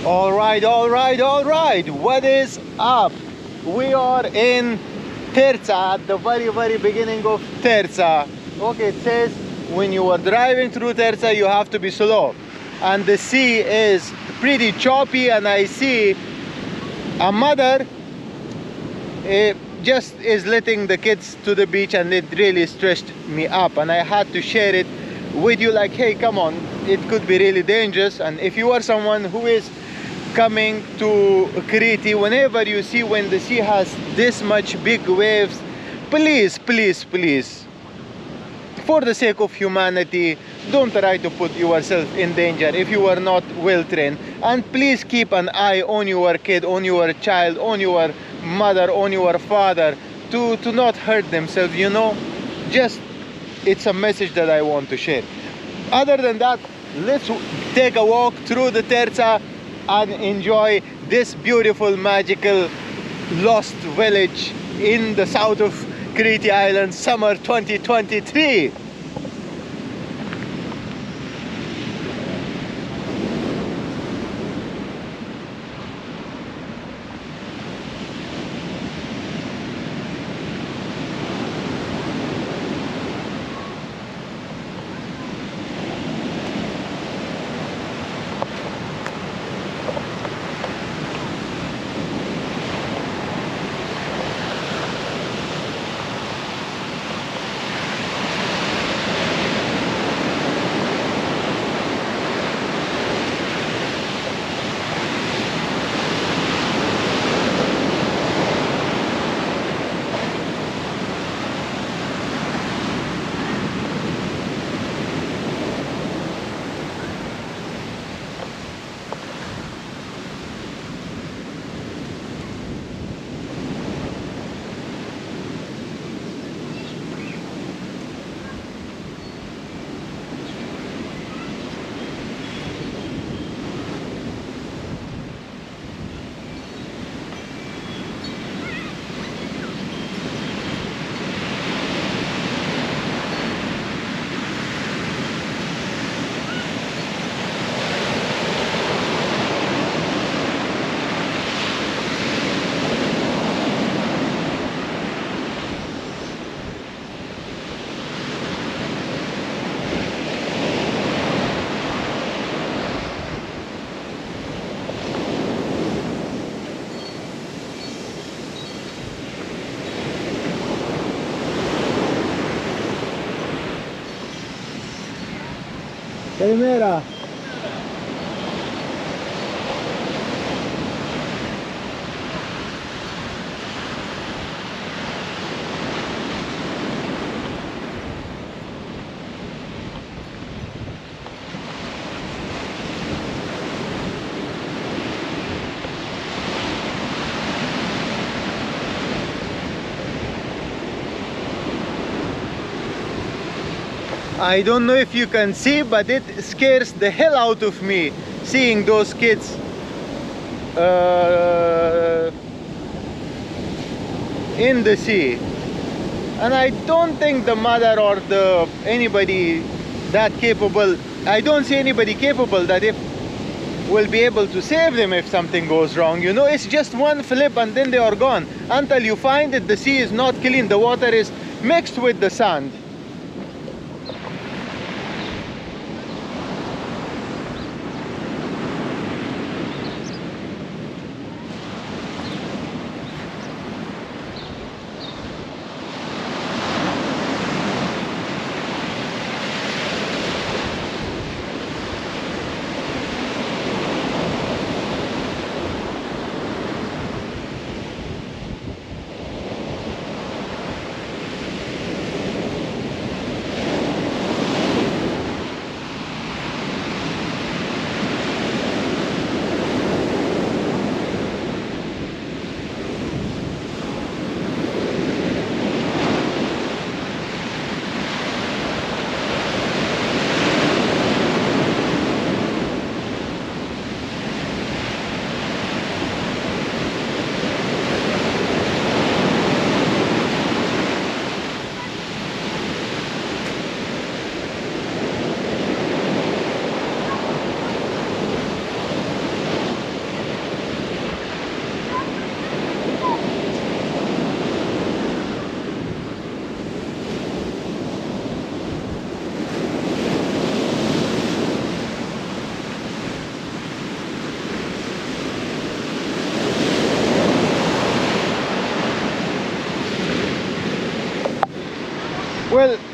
All right, all right, all right. What is up? We are in Tertsa, at the very beginning of Tertsa. Okay, it says when you are driving through Tertsa, you have to be slow. And the sea is pretty choppy, and I see a mother just is letting the kids to the beach, and it really stressed me up. And I had to share it with you, like, hey, come on, it could be really dangerous. And if you are someone who is coming to Crete, whenever you see when the sea has this much big waves, please, please, please, for the sake of humanity, don't try to put yourself in danger if you are not well trained. And please keep an eye on your kid, on your child, on your mother, on your father, to not hurt themselves, you know. Just, it's a message that I want to share. Other than that, let's take a walk through the Tertsa and enjoy this beautiful, magical, lost village in the south of Crete Island, summer 2023. Calimera. I don't know if you can see, but it scares the hell out of me seeing those kids in the sea. And I don't think the mother or anybody that capable, I don't see anybody capable that will be able to save them if something goes wrong. You know, it's just one flip and then they are gone. Until you find that the sea is not clean, the water is mixed with the sand.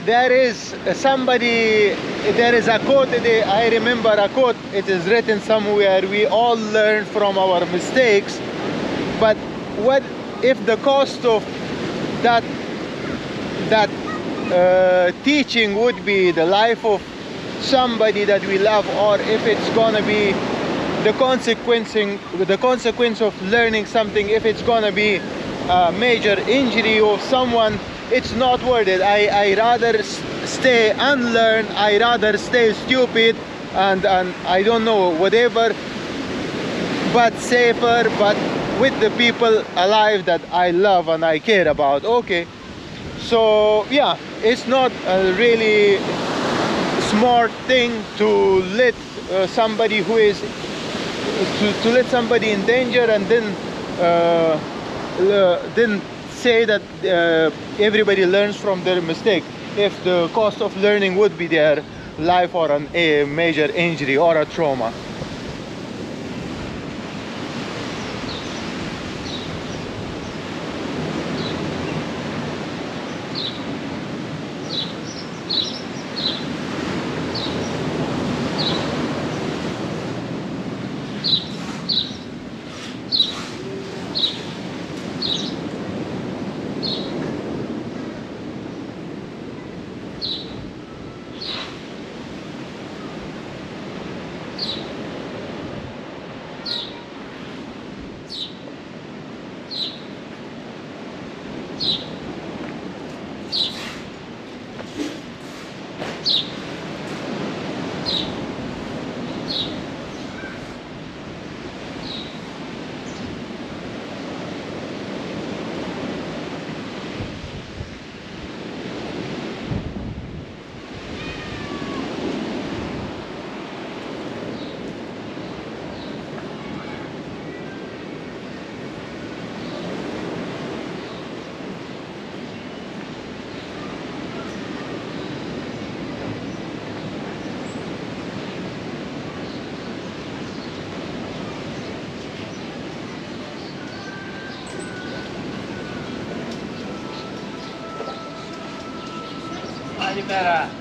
there is somebody, there is a quote, I remember a quote, it is written somewhere, we all learn from our mistakes, but what if the cost of that teaching would be the life of somebody that we love, or if it's gonna be the consequence of learning something, if it's gonna be a major injury of someone, it's not worth it. I rather stay unlearned, I rather stay stupid and I don't know, whatever, but safer, but with the people alive that I love and I care about. Okay, so yeah, it's not a really smart thing to let somebody who is to let somebody in danger and then say that everybody learns from their mistake, if the cost of learning would be their life or a major injury or a trauma.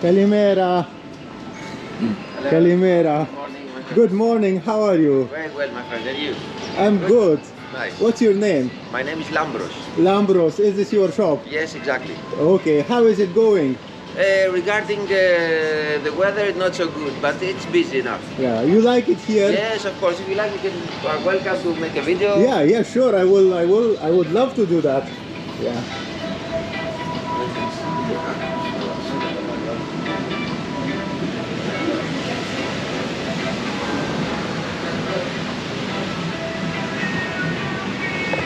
Kalimera. Kalimera. Good morning, how are you? Very well, my friend, and you? I'm good. Nice. What's your name? My name is Lambros. Lambros, is this your shop? Yes, exactly. Okay, how is it going? Regarding the weather, not so good, but it's busy enough. Yeah, you like it here? Yes, of course. If you like, you are welcome to make a video. Yeah, sure. I would love to do that. Yeah.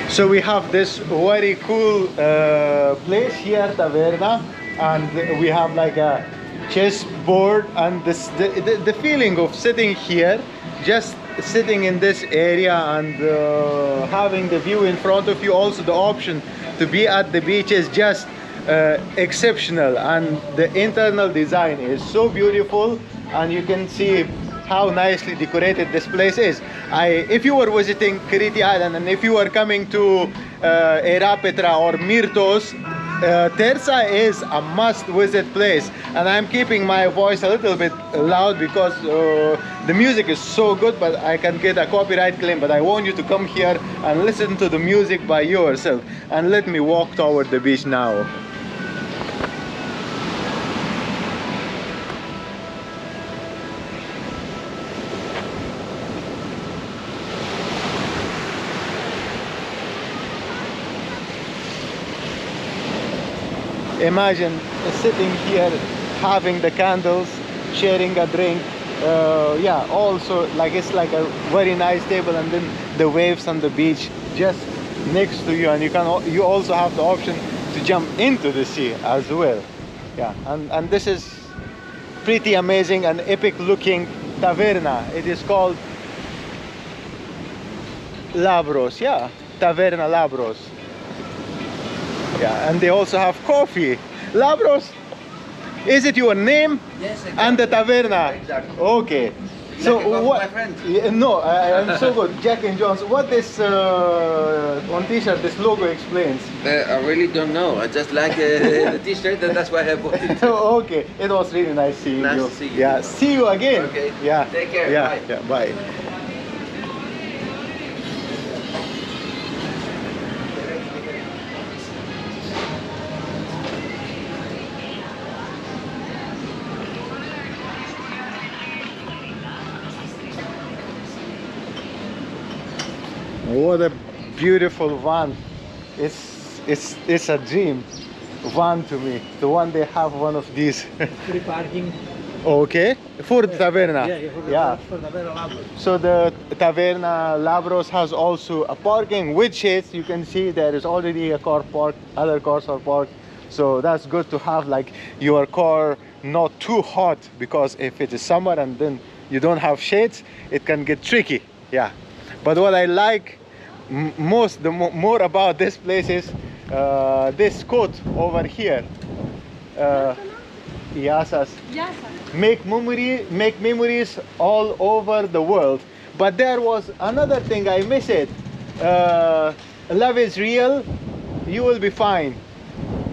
So we have this very cool place here, Taverna, and we have like a chessboard, and the feeling of sitting here, just sitting in this area and having the view in front of you, also the option to be at the beach is just exceptional, and the internal design is so beautiful, and you can see how nicely decorated this place is. If you were visiting Crete Island and if you were coming to Erapetra or Myrtos, Tertsa is a must-visit place, and I'm keeping my voice a little bit loud because the music is so good, but I can get a copyright claim. But I want you to come here and listen to the music by yourself. And let me walk toward the beach now. Imagine sitting here, having the candles, sharing a drink. Yeah, also like it's like a very nice table, and then the waves on the beach just next to you, and you also have the option to jump into the sea as well. Yeah, and this is pretty amazing and epic looking taverna. It is called Labros. Yeah, Taverna Labros. Yeah, and they also have coffee. Labros, is it your name? Yes, exactly. And the taverna? Exactly. Okay. So Like a what? my friend. Yeah, no, I'm so good. Jack and Jones. What this on T-shirt, this logo explains. I really don't know. I just like the T-shirt, and that's why I bought it. Okay, it was really nice seeing Nice you. to see you. Yeah, see you again. Okay. Yeah. Take care. Yeah. Bye. Yeah. Bye. What a beautiful van. It's a dream van to me. The one they have one of these. Free parking. Okay, for the Taverna. For the very level. So the Taverna Labros has also a parking with shades. You can see there is already a car parked, other cars are parked. So that's good to have like your car not too hot, because if it is summer and then you don't have shades, it can get tricky. Yeah. But what I like more about this place is this quote over here. Yasas. Make memories all over the world. But there was another thing I missed it. Love is real, you will be fine.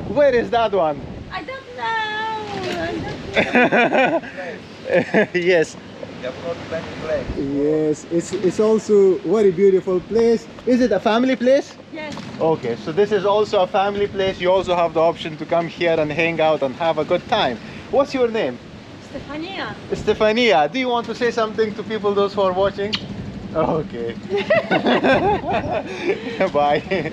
Where is that one? I don't know. Yes. Yes, it's also very beautiful place. Is it a family place? Yes. Okay, so this is also a family place. You also have the option to come here and hang out and have a good time. What's your name? Stefania. Stefania. Do you want to say something to people, those who are watching? Okay. Bye.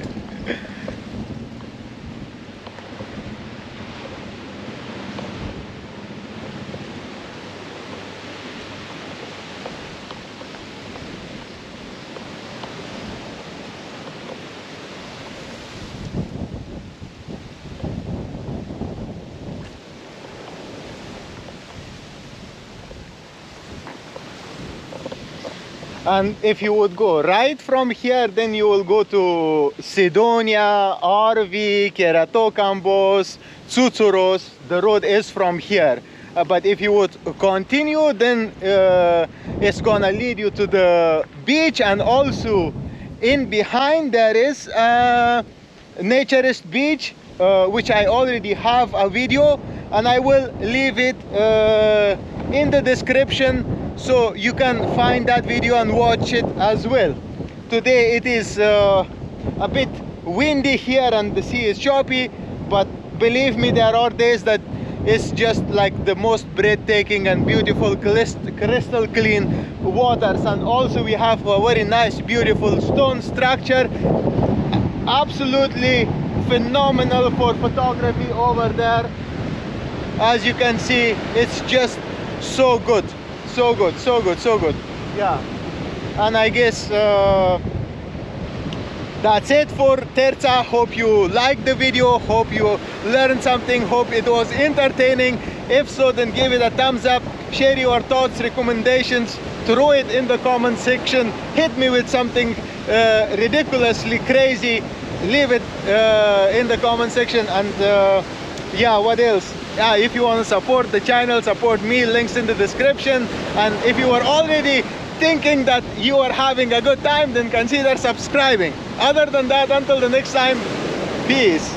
And if you would go right from here, then you will go to Sidonia, Arvi, Keratokambos, Tsutsuros. The road is from here. But if you would continue, then it's gonna lead you to the beach, and also in behind there is a naturist beach, which I already have a video, and I will leave it in the description, so you can find that video and watch it as well. Today it is a bit windy here and the sea is choppy, but believe me, there are days that it's just like the most breathtaking and beautiful crystal clean waters. And also we have a very nice beautiful stone structure, absolutely phenomenal for photography over there. As you can see, it's just so good. So good, so good, so good. Yeah. And I guess that's it for Tertsa. Hope you liked the video, hope you learned something, hope it was entertaining. If so, then give it a thumbs up, share your thoughts, recommendations, throw it in the comment section, hit me with something ridiculously crazy, leave it in the comment section. And yeah, what else? Yeah, if you want to support the channel, support me, links in the description. And if you are already thinking that you are having a good time, then consider subscribing. Other than that, until the next time, peace.